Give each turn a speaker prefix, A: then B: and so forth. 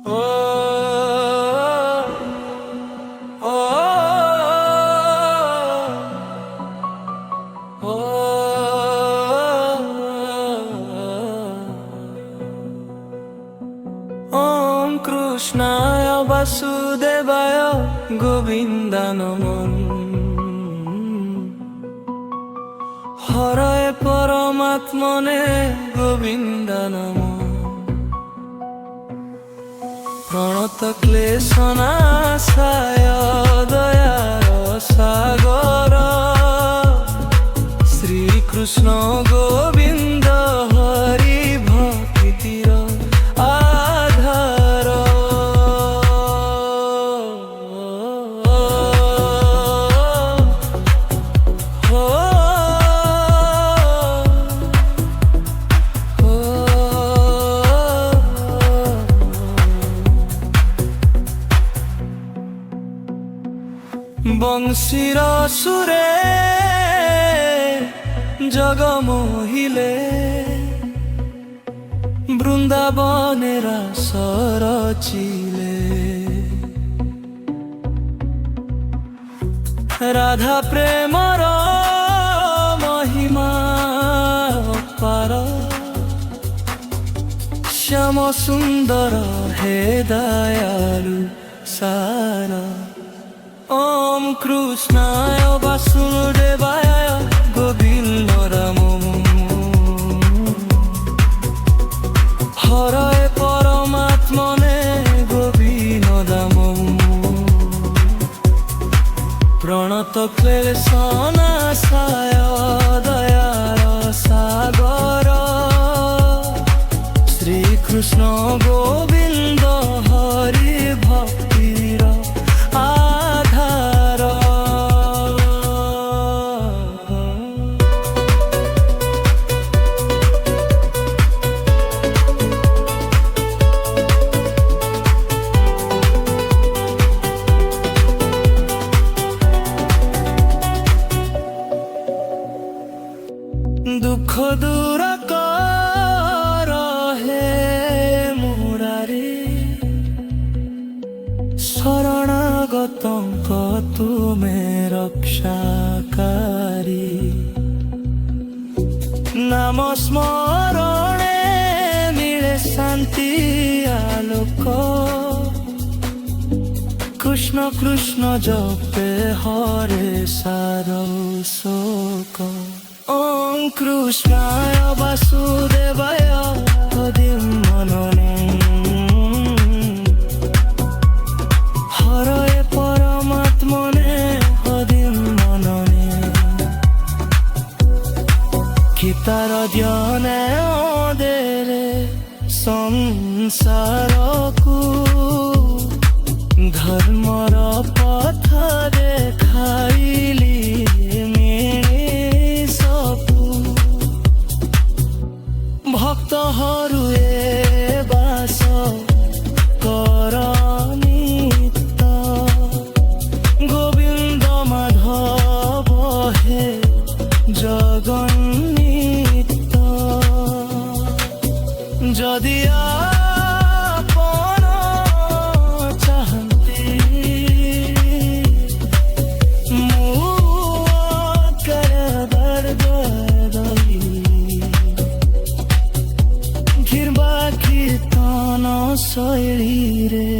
A: ও ও ও ওম কৃষ্ণায় বাসুদেবায় গোবিন্দায় নমঃ হরয়ে পরমাত্মনে গোবিন্দায় নমঃ প্রণত ক্লেশনাশায় দয়ার সাগর শ্রীকৃষ্ণ গোবিন্দ হরি ভক্তির আধার। বংশীর সুরে জগমোহিলে বৃন্দাবনের সরচিলে রাধা প্রেমর মহিমা পার শ্যাম সুন্দর হে দয়ালু সার। ওম কৃষ্ণায় বাসুদেবায় গোবিন্দায় নমঃ হরয়ে পরমাত্মনে গোবিন্দায় নমঃ প্রণত ক্লেশনাশায় দয়ার সাগর শ্রীকৃষ্ণ গোবিন্দ হরি ভক্তির আধার। দুঃখ দূর কর হে মুরারি শরণাগতঙ্ক তুমে রক্ষাকারী নাম স্মরণে মিলে শান্তি আলোক কৃষ্ণ কৃষ্ণ জপে হরে সার শোক। ওম কৃষ্ণায় বাসুদেবায় গোবিন্দায় হরয়ে পরমাত্মনে গোবিন্দায় কি তার জ্ঞানে ওদেরে সংসারকু ধর্মর পথ দেখাইলি ভক্ত হরুয়ে বাস কর নিত্য গোবিন্দ মাধব হে জগন্নিত্য যদি আপন চাহন্তি মুখ দর্দ কীর্তন শৈলী রে।